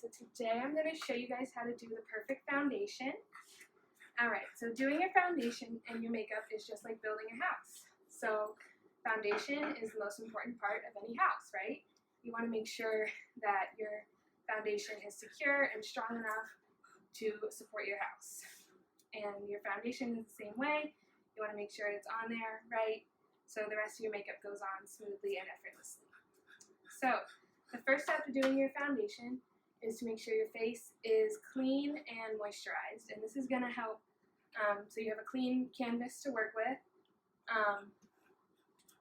so today I'm going to show you guys how to do the perfect foundation. Alright, so doing your foundation and your makeup is just like building a house. So foundation is the most important part of any house, right? You want to make sure that your foundation is secure and strong enough to support your house. And your foundation is the same way. You want to make sure it's on there, right? So the rest of your makeup goes on smoothly and effortlessly. So the first step to doing your foundation is to make sure your face is clean and moisturized. And this is going to help, so you have a clean canvas to work with.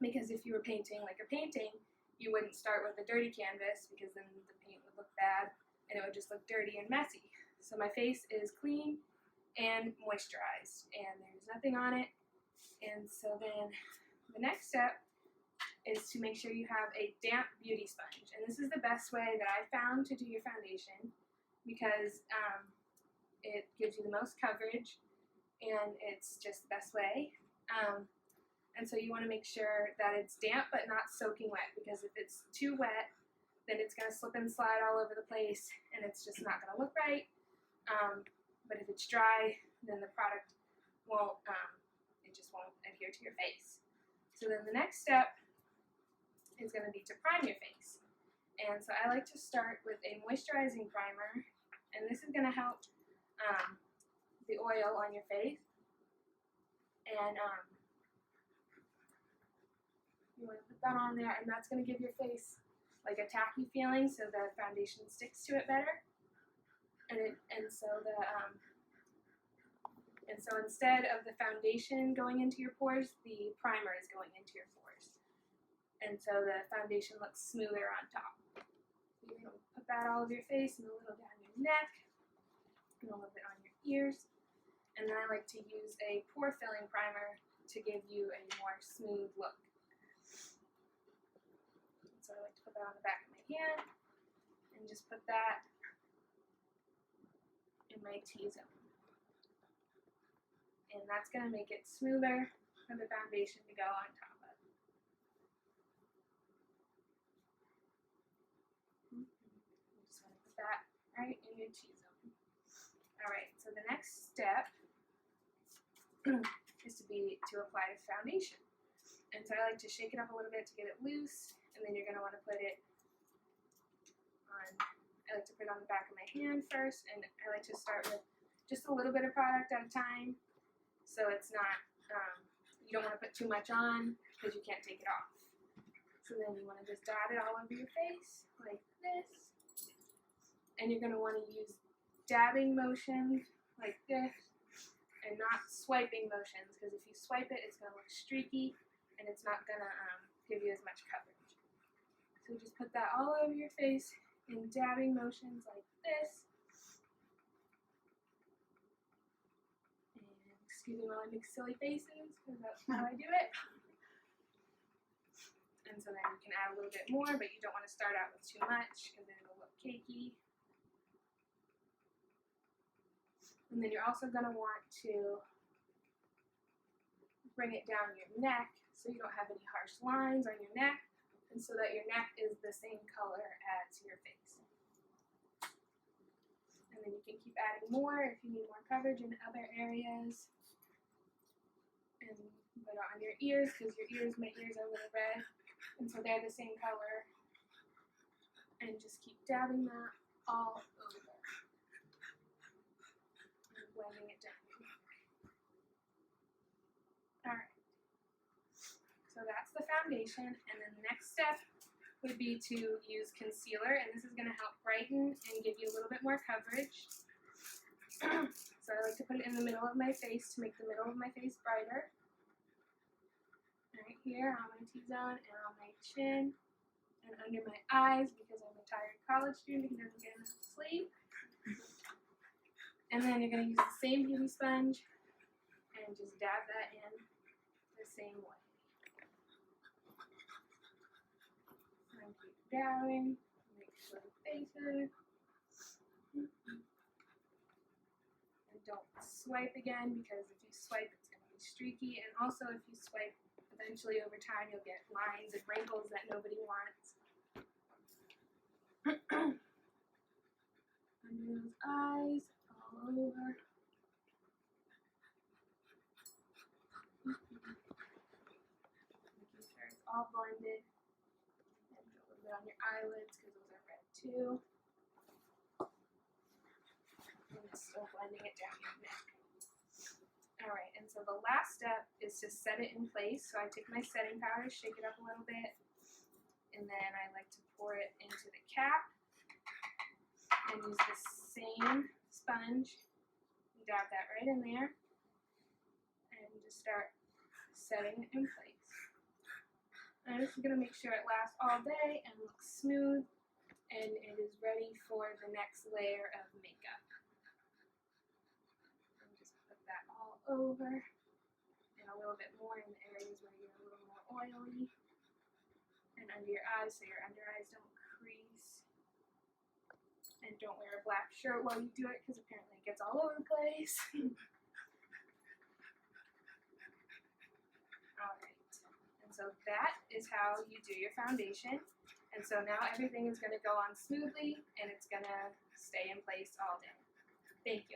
Because if you were painting like a painting, you wouldn't start with a dirty canvas because then the paint would look bad and it would just look dirty and messy. So my face is clean and moisturized and there's nothing on it. And so then the next step is to make sure you have a damp beauty sponge. And this is the best way that I found to do your foundation because it gives you the most coverage and it's just the best way. And so you want to make sure that it's damp but not soaking wet, because if it's too wet, then it's going to slip and slide all over the place and it's just not going to look right. But if it's dry, then the product won't, it just won't adhere to your face. So then the next step is going to be to prime your face. And so I like to start with a moisturizing primer, and this is going to help the oil on your face. And you want to put that on there, and that's going to give your face like a tacky feeling so the foundation sticks to it better. And so instead of the foundation going into your pores, the primer is going into your pores. And so the foundation looks smoother on top. So you're going to put that all over your face and a little down your neck and a little bit on your ears. And then I like to use a pore filling primer to give you a more smooth look. So I like to put that on the back of my hand and just put that in my T-zone. And that's going to make it smoother for the foundation to go on top of. You just want to put that right in your T-zone. Alright, so the next step is to apply the foundation. And so I like to shake it up a little bit to get it loose, and then you're going to want to put it on, I like to put it on the back of my hand first, and I like to start with just a little bit of product at a time, so it's not, you don't want to put too much on because you can't take it off. So then you want to just dot it all over your face like this, and you're going to want to use dabbing motions like this and not swiping motions, because if you swipe it, it's going to look streaky and it's not going to give you as much coverage. So just put that all over your face in dabbing motions like this. And excuse me while I make silly faces, because that's how I do it. And so then you can add a little bit more, but you don't want to start out with too much because then it'll look cakey. And then you're also going to want to bring it down your neck so you don't have any harsh lines on your neck, and so that your neck is the same color as your face. And then you can keep adding more if you need more coverage in other areas. And put it on your ears, because my ears are a little red, and so they're the same color. And just keep dabbing that all over. And blending it down. Alright. So that's the foundation, and then the next step would be to use concealer, and this is going to help brighten and give you a little bit more coverage. So I like to put it in the middle of my face to make the middle of my face brighter. Right here on my T-zone and on my chin and under my eyes, because I'm a tired college student who doesn't get enough sleep. And then you're going to use the same beauty sponge and just dab that in the same way. And keep dabbing, make silly faces. And don't swipe again, because if you swipe, it's going to be streaky. And also, if you swipe, eventually over time, you'll get lines and wrinkles that nobody wants. too. And it's still blending it down your neck. Alright, and so the last step is to set it in place. So I take my setting powder, shake it up a little bit, and then I like to pour it into the cap and use the same sponge, dab that right in there, and just start setting it in place. I'm just going to make sure it lasts all day and looks smooth, and it is ready for the next layer of makeup. And just put that all over, and a little bit more in the areas where you're a little more oily, and under your eyes so your under eyes don't crease. And don't wear a black shirt while you do it because apparently it gets all over the place. Alright, and so that is how you do your foundation. And so now everything is going to go on smoothly and it's going to stay in place all day. Thank you.